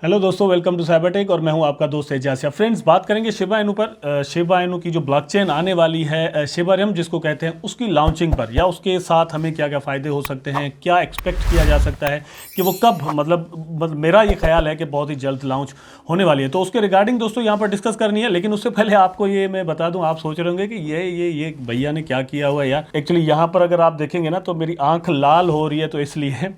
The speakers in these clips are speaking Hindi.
हेलो दोस्तों, वेलकम टू साइबरटेक और मैं हूं आपका दोस्त एजासिया। फ्रेंड्स, बात करेंगे शिबा इनू पर। शिबा इनू की जो ब्लॉकचेन आने वाली है, शिबारियम जिसको कहते हैं, उसकी लॉन्चिंग पर या उसके साथ हमें क्या क्या फ़ायदे हो सकते हैं, क्या एक्सपेक्ट किया जा सकता है कि वो कब मतलब मेरा ये ख्याल है कि बहुत ही जल्द लॉन्च होने वाली है। तो उसके रिगार्डिंग दोस्तों यहाँ पर डिस्कस करनी है। लेकिन उससे पहले आपको ये मैं बता दूँ, आप सोच रहे होंगे कि ये भैया ने क्या किया हुआ है यार। एक्चुअली यहाँ पर अगर आप देखेंगे ना तो मेरी आँख लाल हो रही है, तो इसलिए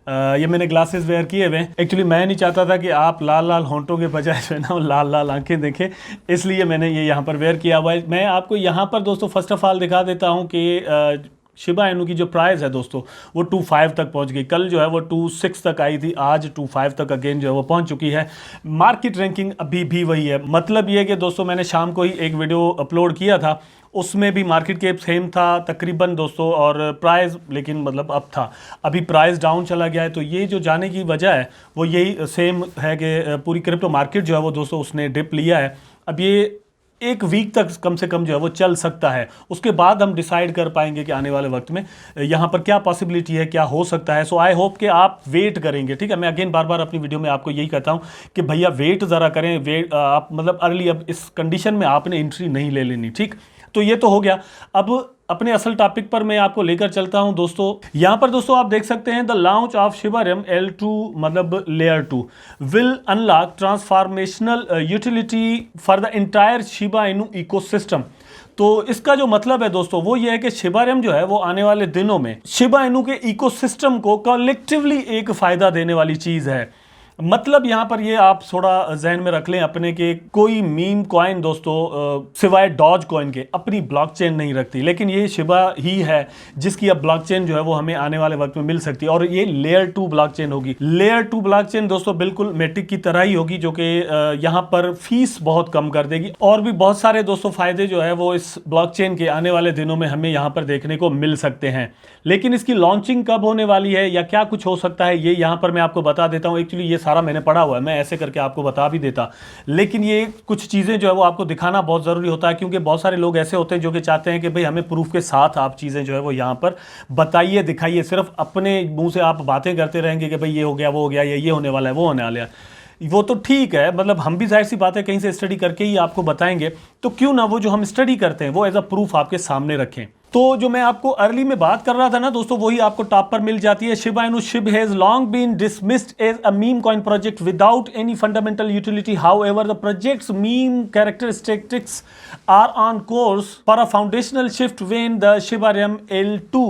ये मैंने ग्लासेस वेयर किए हुए हैं। एक्चुअली मैं नहीं चाहता था कि आप लाल लाल होंठों के बजाय जो है ना लाल लाल आंखें देखें, इसलिए मैंने ये यहाँ पर वेयर किया हुआ है। मैं आपको यहाँ पर दोस्तों फर्स्ट ऑफ ऑल दिखा देता हूँ कि शिबा इनू की जो प्राइस है दोस्तों वो 2.5 तक पहुंच गई। कल जो है वो 2.6 तक आई थी, आज 2.5 तक अगेन जो है वो पहुंच चुकी है। मार्केट रैंकिंग अभी भी वही है। मतलब ये कि दोस्तों मैंने शाम को ही एक वीडियो अपलोड किया था, उसमें भी मार्केट कैप सेम था तकरीबन दोस्तों, और प्राइस लेकिन मतलब अप था। अभी प्राइस डाउन चला गया है। तो ये जो जाने की वजह है वो यही सेम है कि पूरी क्रिप्टो मार्केट जो है वो दोस्तों उसने डिप लिया है। अब ये एक वीक तक कम से कम जो है वो चल सकता है, उसके बाद हम डिसाइड कर पाएंगे कि आने वाले वक्त में यहाँ पर क्या पॉसिबिलिटी है, क्या हो सकता है। सो आई होप कि आप वेट करेंगे, ठीक है। मैं अगेन बार बार अपनी वीडियो में आपको यही कहता हूँ कि भैया वेट ज़रा करें। वेट आप मतलब अर्ली, अब इस कंडीशन में आपने एंट्री नहीं ले लेनी, ठीक। तो ये तो हो गया। अब अपने असल टॉपिक पर मैं आपको लेकर चलता हूं दोस्तों। यहां पर दोस्तों आप देख सकते हैं द लॉन्च ऑफ शिबारियम L2 मतलब layer 2 will unlock transformational utility for the entire Shiba Inu ecosystem. तो इसका जो मतलब है दोस्तों वो ये है कि शिबारियम जो है वो आने वाले दिनों में शिबा इनू के इकोसिस्टम को कलेक्टिवली एक फायदा देने वाली चीज है। मतलब यहां पर ये आप थोड़ा जहन में रख लें अपने के, कोई मीम कॉइन दोस्तों सिवाय डॉज कॉइन के अपनी ब्लॉकचेन नहीं रखती, लेकिन ये शिबा ही है जिसकी अब ब्लॉकचेन जो है वो हमें आने वाले वक्त में मिल सकती है। और ये लेयर 2 ब्लॉकचेन होगी। लेयर 2 ब्लॉकचेन दोस्तों बिल्कुल मेटिक की तरह ही होगी, जो कि यहां पर फीस बहुत कम कर देगी। और भी बहुत सारे दोस्तों फायदे जो है वो इस ब्लॉकचेन के आने वाले दिनों में हमें यहां पर देखने को मिल सकते हैं। लेकिन इसकी लॉन्चिंग कब होने वाली है या क्या कुछ हो सकता है, ये यहां पर मैं आपको बता देता हूं। एक्चुअली ये सारा मैंने पढ़ा हुआ है, मैं ऐसे करके आपको बता भी देता, लेकिन ये कुछ चीजें जो है वो आपको दिखाना बहुत जरूरी होता है, क्योंकि बहुत सारे लोग ऐसे होते हैं जो कि चाहते हैं कि भाई हमें प्रूफ के साथ आप चीजें जो है वो यहां पर बताइए, दिखाइए। सिर्फ अपने मुंह से आप बातें करते रहेंगे कि भाई ये हो गया, वो हो गया, ये होने वाला है, वो होने वाला है। वो तो ठीक है, मतलब हम भी जाहिर सी बात है कहीं से स्टडी करके ही आपको बताएंगे, तो क्यों ना वो जो हम स्टडी करते हैं वो एज अ प्रूफ आपके सामने रखें। तो जो मैं आपको अर्ली में बात कर रहा था ना दोस्तों, वही आपको टॉप पर मिल जाती है। Shiba Inu Shib has long been dismissed as a meme coin project without any fundamental utility. However the project's meme characteristics are on course for a foundational shift when the Shibarium L2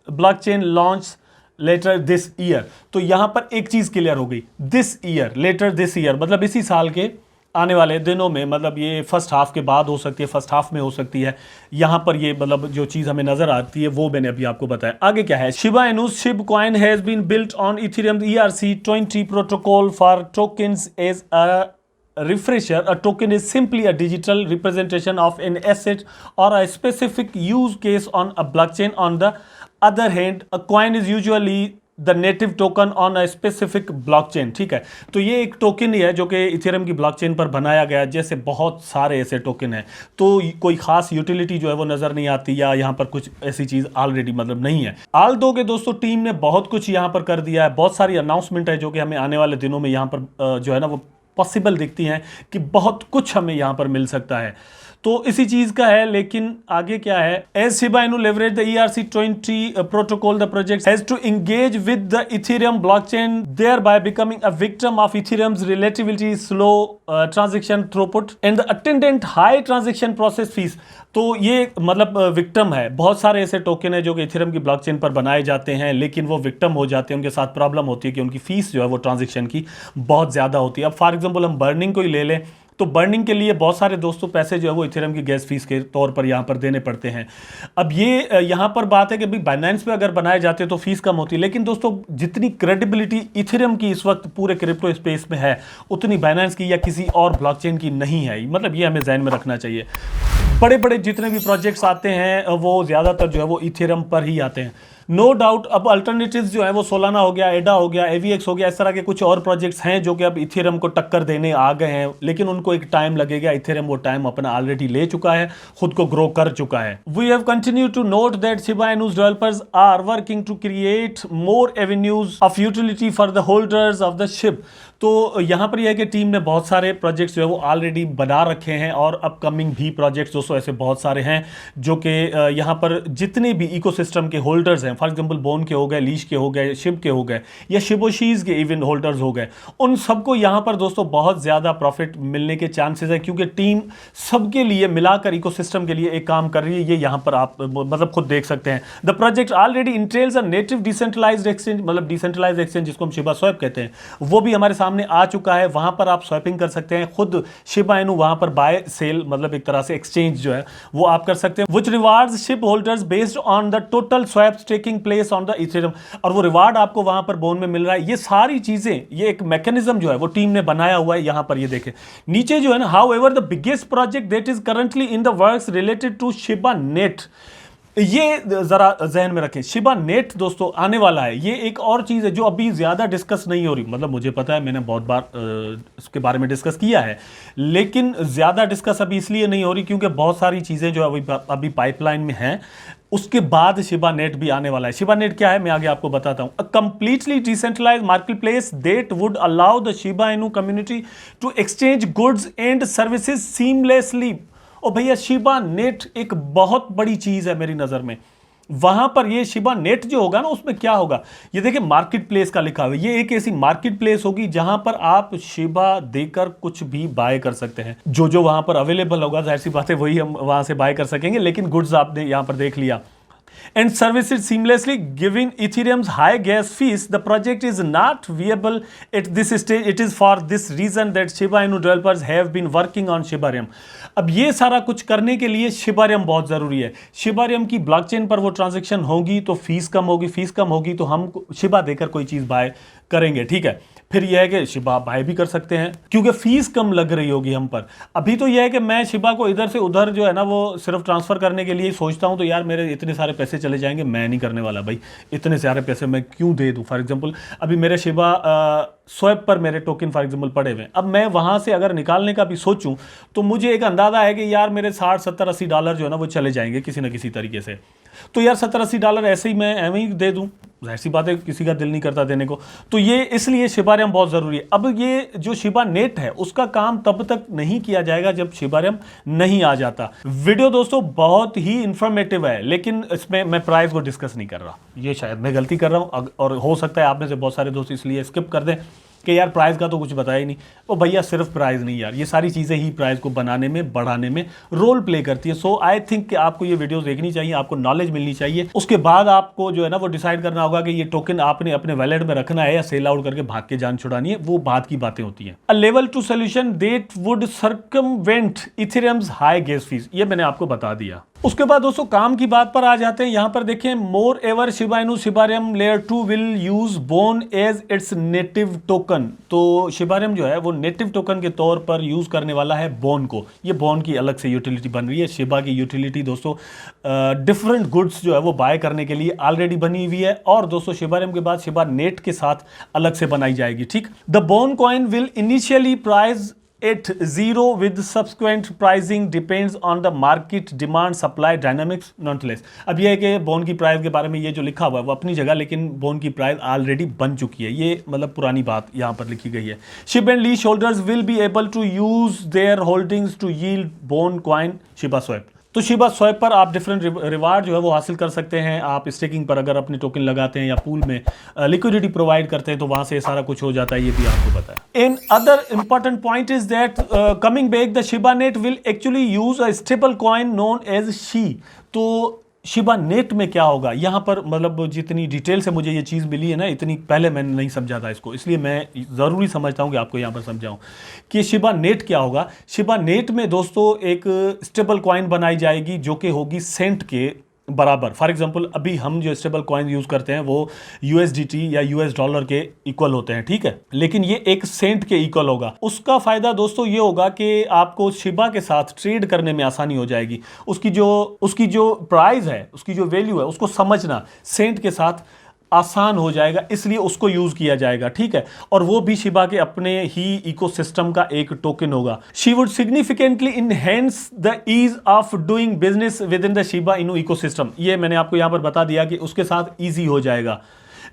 blockchain launch later this year. तो यहां पर एक चीज क्लियर हो गई, this year, later this year मतलब इसी साल के आने वाले दिनों में, मतलब ये फर्स्ट हाफ के बाद हो सकती है, फर्स्ट हाफ में हो सकती है। यहां पर ये मतलब जो चीज हमें नजर आती है वो मैंने अभी आपको बताया। आगे क्या है, Shiba Inu Shib coin has been built on Ethereum ERC20 protocol for tokens as a refresher. A token is simply a digital representation of an asset or a specific use case on a blockchain. On the other hand, a coin is usually the native token on a specific blockchain, ठीक है। तो ये एक टोकन ही है जो कि इथेरियम की ब्लॉकचेन पर बनाया गया है, जैसे बहुत सारे ऐसे टोकन हैं। तो कोई खास यूटिलिटी जो है वो नजर नहीं आती, या यहाँ पर कुछ ऐसी चीज ऑलरेडी मतलब नहीं है। आल दो के दोस्तों टीम ने बहुत कुछ यहाँ पर कर दिया है, बहुत सारी अनाउंसमेंट है जो कि हमें आने वाले दिनों में यहाँ पर जो है ना वो पॉसिबल दिखती हैं कि बहुत कुछ हमें यहां पर मिल सकता है। तो इसी चीज का है। लेकिन आगे क्या है, as Shiba Inu leverage the ERC20 protocol the project has to engage with the Ethereum blockchain thereby becoming a victim of Ethereum's relatively slow transaction throughput and the attendant high transaction process fees. तो ये मतलब विक्टिम है। बहुत सारे ऐसे टोकन है जो कि इथेरियम की ब्लॉकचेन पर बनाए जाते हैं, लेकिन वो विक्टिम हो जाते हैं। उनके साथ प्रॉब्लम होती है कि उनकी फीस जो है वो ट्रांजैक्शन की बहुत ज्यादा होती है। अब फॉर एग्जांपल हम बर्निंग को ही ले लें, तो बर्निंग के लिए बहुत सारे दोस्तों पैसे जो है वो इथेरियम की गैस फीस के तौर पर यहाँ पर देने पड़ते हैं। अब ये यहाँ पर बात है कि भाई बाइनेंस पे अगर बनाए जाते तो फीस कम होती है, लेकिन दोस्तों जितनी क्रेडिबिलिटी इथेरियम की इस वक्त पूरे क्रिप्टो स्पेस में है उतनी बाइनेंस की या किसी और ब्लॉकचेन की नहीं है। मतलब ये हमें ध्यान में रखना चाहिए। बड़े बड़े जितने भी प्रोजेक्ट्स आते हैं वो ज़्यादातर जो है वो इथेरियम पर ही आते हैं। नो डाउट अब अल्टरनेटिव्स जो है वो सोलाना हो गया, एडा हो गया, एवीएक्स हो गया, इस तरह के कुछ और प्रोजेक्ट्स हैं जो कि अब इथेरियम को टक्कर देने आ गए हैं, लेकिन उनको एक टाइम लगेगा। इथेरियम वो टाइम अपना ऑलरेडी ले चुका है, खुद को ग्रो कर चुका है। We have continue to note that Shiba Inu's developers are working to create more avenues of utility for the holders of the Shib. तो यहां पर यह है कि टीम ने बहुत सारे प्रोजेक्ट्स जो है वो ऑलरेडी बना रखे हैं और अपकमिंग भी प्रोजेक्ट्स दोस्तों ऐसे बहुत सारे हैं जो कि यहां पर जितने भी इकोसिस्टम के होल्डर्स हैं, फॉर एग्जांपल बोन के हो गए, लीश के हो गए, शिप के हो गए या शिबोशीज के इवन होल्डर्स हो गए, उन सबको यहां पर दोस्तों बहुत ज़्यादा प्रॉफिट मिलने के चांसेस है, क्योंकि टीम सबके लिए मिलाकर इकोसिस्टम के लिए एक काम कर रही है। ये यहां पर आप मतलब खुद देख सकते हैं। The project already entails a native decentralised exchange, मतलब डिसेंट्रलाइज्ड एक्सचेंज जिसको हम शिबा स्वैप कहते हैं, वो भी हमारे सामने आ चुका है। वहां पर आप स्वैपिंग कर सकते हैं, खुद शिबा इनू वहां पर बाय सेल मतलब एक तरह से एक्सचेंज जो है वो आप कर सकते हैं, which rewards ship holders based on the total swaps taking place on the Ethereum, और वो रिवार्ड आपको वहां पर बोन में मिल रहा है। ये सारी चीजें, ये एक मैकेनिज्म जो है वो टीम ने बनाया हुआ है। यहां पर ये देखें नीचे जो है ना, however the biggest project that is currently in the works related to Shiba Net, ये जरा जहन में रखें। शिबा नेट दोस्तों आने वाला है, ये एक और चीज है जो अभी ज्यादा डिस्कस नहीं हो रही। मतलब मुझे पता है, मैंने बहुत बार इसके बारे में डिस्कस किया है, लेकिन ज्यादा डिस्कस अभी इसलिए नहीं हो रही क्योंकि बहुत सारी चीजें जो अभी पाइपलाइन में हैं। उसके बाद शिबा नेट भी आने वाला है। शिबा नेट क्या है मैं आगे आपको बताता हूं। A completely decentralised marketplace that would allow the Shiba Inu community to exchange goods and services seamlessly. और भैया शिबा नेट एक बहुत बड़ी चीज है मेरी नजर में। वहां पर ये शिबा नेट जो होगा ना, उसमें क्या होगा, ये देखिए मार्केट प्लेस का लिखा हुआ है। ये एक ऐसी मार्केट प्लेस होगी जहां पर आप शिबा देकर कुछ भी बाय कर सकते हैं। जो जो वहां पर अवेलेबल होगा, जाहिर सी बात है वही हम वहां से बाय कर सकेंगे, लेकिन गुड्स आपने यहां पर देख लिया। And services seamlessly giving Ethereum's high gas fees. The project is not viable at this stage. It is for this reason that Shiba Inu developers have been working on Shibarium. अब ये सारा कुछ करने के लिए शिबारियम बहुत ज़रूरी है। शिबारियम की ब्लॉकचेन पर वो ट्रांजैक्शन होगी तो फीस कम होगी, फीस कम होगी तो हम शिबा देकर कोई चीज़ बाय करेंगे, ठीक है। फिर यह है कि शिबा बाय भी कर सकते हैं क्योंकि फीस कम लग रही होगी हम पर। अभी तो यह है कि मैं शिबा को इधर से उधर जो है ना वो सिर्फ ट्रांसफ़र करने के लिए ही सोचता हूं, तो यार मेरे इतने सारे पैसे चले जाएंगे, मैं नहीं करने वाला भाई, इतने सारे पैसे मैं क्यों दे दूं। फॉर एग्जांपल अभी मेरे शिबा स्वैप पर मेरे टोकन फॉर एग्जांपल पड़े हुए हैं। अब मैं वहां से अगर निकालने का भी सोचूं तो मुझे एक अंदाजा है कि यार मेरे 60 70 80 डॉलर जो है ना वो चले जाएंगे किसी ना किसी तरीके से। तो यार 70 80 डॉलर ऐसे ही मैं एवं ही दे दूं, जाहिर सी बात है किसी का दिल नहीं करता देने को। तो ये इसलिए शिबारियम बहुत ज़रूरी है। अब ये जो शिबा नेट है उसका काम तब तक नहीं किया जाएगा जब शिबारियम नहीं आ जाता। वीडियो दोस्तों बहुत ही इंफॉर्मेटिव है, लेकिन इसमें मैं प्राइस को डिस्कस नहीं कर रहा। ये शायद मैं गलती कर रहा हूँ, और हो सकता है आप में से बहुत सारे दोस्त इसलिए स्किप कर दें कि यार प्राइस का तो कुछ बताया ही नहीं। ओ भैया सिर्फ प्राइस नहीं यार, ये सारी चीज़ें ही प्राइस को बनाने में बढ़ाने में रोल प्ले करती है। सो आई थिंक कि आपको ये वीडियोस देखनी चाहिए, आपको नॉलेज मिलनी चाहिए। उसके बाद आपको जो है ना वो डिसाइड करना होगा कि ये टोकन आपने अपने वैलेट में रखना है या सेल आउट करके भाग के जान छुड़ानी है, वो बात की बातें होती हैं। A level 2 solution that would circumvent Ethereum's high gas fees, ये मैंने आपको बता दिया। उसके बाद दोस्तों काम की बात पर आ जाते हैं। यहां पर देखें, मोर ever Shiba Inu Shibarium layer 2 will use bone as its native token. तो शिबारियम जो है वो नेटिव टोकन के तौर पर यूज करने वाला है बोन को। ये बोन की अलग से यूटिलिटी बन रही है। शिबा की यूटिलिटी दोस्तों डिफरेंट गुड्स जो है वो बाय करने के लिए ऑलरेडी बनी हुई है, और दोस्तों शिबारियम के बाद शिबा नेट के साथ अलग से बनाई जाएगी, ठीक। The bone coin will initially price at zero with subsequent pricing depends on the market demand supply dynamics nonetheless। अब यह है कि बोन की प्राइस के बारे में ये जो लिखा हुआ है वो अपनी जगह, लेकिन बोन की प्राइस ऑलरेडी बन चुकी है। ये मतलब पुरानी बात यहाँ पर लिखी गई है। Shib and leash holders will be able to use their holdings to yield bone coin Shiba Swap. तो शिबा स्वैप पर आप डिफरेंट रिवार्ड जो है वो हासिल कर सकते हैं। आप स्टेकिंग पर अगर अपने टोकन लगाते हैं या पूल में लिक्विडिटी प्रोवाइड करते हैं तो वहां से सारा कुछ हो जाता है, ये भी आपको पता है। In other important point is that coming back the Shiba Net will actually use a stablecoin known as SHI. तो शिबा नेट में क्या होगा, यहाँ पर मतलब जितनी डिटेल से मुझे ये चीज़ मिली है ना, इतनी पहले मैंने नहीं समझा था इसको, इसलिए मैं ज़रूरी समझता हूँ कि आपको यहाँ पर समझाऊँ कि शिबा नेट क्या होगा। शिबा नेट में दोस्तों एक स्टेबल कॉइन बनाई जाएगी जो कि होगी सेंट के बराबर। फॉर एग्जांपल अभी हम जो स्टेबल कॉइन यूज करते हैं वो यूएसडीटी या यूएस डॉलर के इक्वल होते हैं, ठीक है, लेकिन ये एक सेंट के इक्वल होगा। उसका फायदा दोस्तों ये होगा कि आपको शिबा के साथ ट्रेड करने में आसानी हो जाएगी। उसकी जो प्राइस है, उसकी जो वैल्यू है, उसको समझना सेंट के साथ आसान हो जाएगा, इसलिए उसको यूज किया जाएगा, ठीक है। और वो भी शिबा के अपने ही इकोसिस्टम का एक टोकन होगा। SHI would significantly enhance the ease of doing business within the Shiba Inu ecosystem. ये मैंने आपको यहां पर बता दिया कि उसके साथ ईजी हो जाएगा।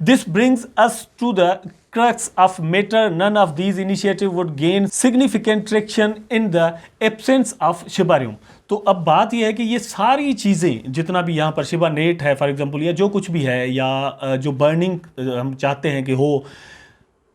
This brings us to the crux of matter. None of these initiatives would gain significant traction in the absence of Shibarium. तो अब बात यह है कि ये सारी चीज़ें जितना भी यहाँ पर शिबा नेट है फॉर एग्जांपल, या जो कुछ भी है, या जो बर्निंग हम चाहते हैं कि हो,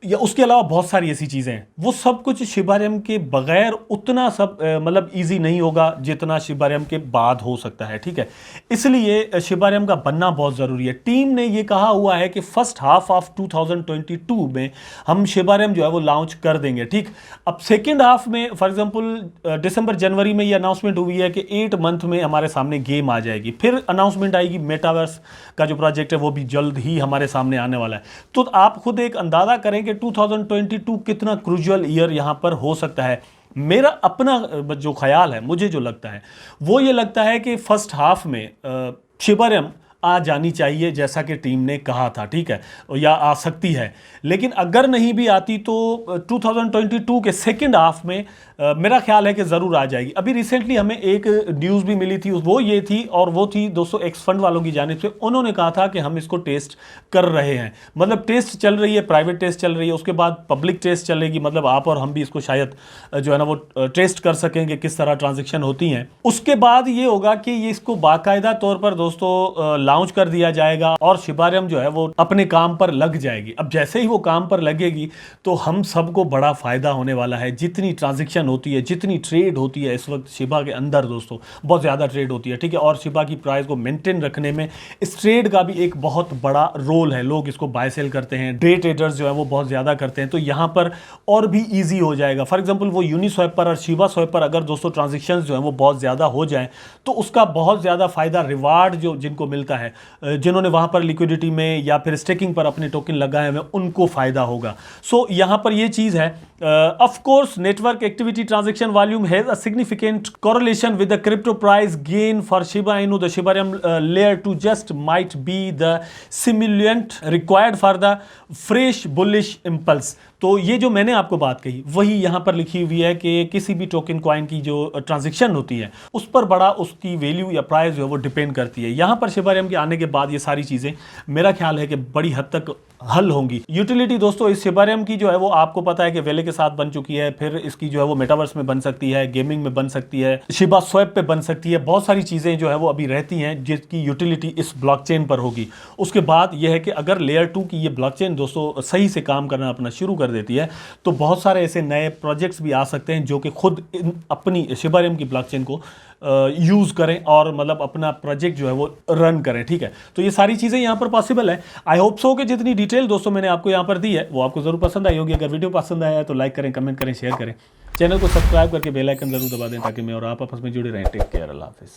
या उसके अलावा बहुत सारी ऐसी चीज़ें हैं, वो सब कुछ शिबारियम के बगैर उतना सब मतलब इजी नहीं होगा जितना शिबारियम के बाद हो सकता है, ठीक है। इसलिए शिबारियम का बनना बहुत ज़रूरी है। टीम ने ये कहा हुआ है कि फर्स्ट हाफ ऑफ 2022 में हम शिबारियम जो है वो लॉन्च कर देंगे, ठीक। अब सेकेंड हाफ में फॉर एग्जाम्पल दिसंबर जनवरी में ये अनाउंसमेंट हुई है कि 8 मंथ में हमारे सामने गेम आ जाएगी। फिर अनाउंसमेंट आएगी मेटावर्स का जो प्रोजेक्ट है वो भी जल्द ही हमारे सामने आने वाला है। तो आप खुद एक अंदाज़ा करें कि 2022 कितना क्रूशियल ईयर यहां पर हो सकता है। मेरा अपना जो ख्याल है, मुझे जो लगता है वो ये लगता है कि फर्स्ट हाफ में शिबारियम आ जानी चाहिए जैसा कि टीम ने कहा था, ठीक है, या आ सकती है। लेकिन अगर नहीं भी आती तो 2022 के सेकेंड हाफ में मेरा ख्याल है कि ज़रूर आ जाएगी। अभी रिसेंटली हमें एक न्यूज़ भी मिली थी, वो ये थी, और वो थी दोस्तों एक्स फंड वालों की जानिब से। उन्होंने कहा था कि हम इसको टेस्ट कर रहे हैं, मतलब टेस्ट चल रही है, प्राइवेट टेस्ट चल रही है, उसके बाद पब्लिक टेस्ट चलेगी, मतलब आप और हम भी इसको शायद जो है ना वो टेस्ट कर सकेंगे किस तरह ट्रांजेक्शन होती हैं। उसके बाद ये होगा कि ये इसको बाकायदा तौर पर दोस्तों लॉन्च कर दिया जाएगा और शिबारियम जो है वो अपने काम पर लग जाएगी। अब जैसे ही वो काम पर लगेगी तो हम सबको बड़ा फायदा होने वाला है। जितनी ट्रांजेक्शन होती है, जितनी ट्रेड होती है इस वक्त शिबा के अंदर दोस्तों, बहुत ज़्यादा ट्रेड होती है, ठीक है, और शिबा की प्राइस को मेंटेन रखने में इस ट्रेड का भी एक बहुत बड़ा रोल है। लोग इसको बाय सेल करते हैं, डे ट्रेडर्स जो है वो बहुत ज़्यादा करते हैं, तो यहाँ पर और भी ईजी हो जाएगा। फॉर एग्जाम्पल वो यूनिस्वैप पर और शिबा स्वैप पर अगर दोस्तों ट्रांजेक्शन जो है वो बहुत ज़्यादा हो जाए तो उसका बहुत ज़्यादा फायदा रिवार्ड जो जिनको मिलता है, जिन्होंने वहां पर लिक्विडिटी में या फिर स्टेकिंग पर अपने टोकन लगाए हुए, उनको फायदा होगा। सो यहां पर ये चीज है। Of course network activity transaction volume has a significant correlation with the crypto price gain for Shiba Inu. The Shibarium layer 2 just might be the stimulant required for the fresh bullish impulse. तो ये जो मैंने आपको बात कही वही यहां पर लिखी हुई है कि किसी भी टोकन कॉइन की जो ट्रांजैक्शन होती है उस पर बड़ा उसकी वैल्यू या प्राइस जो है वो डिपेंड करती है। यहां पर शिबारियम के आने के बाद ये सारी चीजें मेरा ख्याल है कि बड़ी हद तक हल होंगी। यूटिलिटी दोस्तों इस शिबारियम की जो है वो आपको पता है कि वेले के साथ बन चुकी है, फिर इसकी जो है वो मेटावर्स में बन सकती है, गेमिंग में बन सकती है, शिबा स्वैप पे बन सकती है, बहुत सारी चीजें जो है वो अभी रहती हैं जिसकी यूटिलिटी इस ब्लॉकचेन पर होगी। उसके बाद यह है कि अगर लेयर 2 की ये ब्लॉकचेन दोस्तों सही से काम करना अपना शुरू कर देती है तो बहुत सारे ऐसे नए प्रोजेक्ट्स भी आ सकते हैं जो कि खुद अपनी शिबारियम की ब्लॉकचेन को यूज़ करें और मतलब अपना प्रोजेक्ट जो है वो रन करें, ठीक है। तो ये सारी चीज़ें यहाँ पर पॉसिबल है। आई होप सो कि जितनी डिटेल दोस्तों मैंने आपको यहाँ पर दी है वो आपको ज़रूर पसंद आई होगी। अगर वीडियो पसंद आया है तो लाइक करें, कमेंट करें, शेयर करें, चैनल को सब्सक्राइब करके बेल आइकन जरूर दबा दें ताकि मैं और आप आपस में जुड़े रहें। टेक केयर, अल्लाह हाफिज़।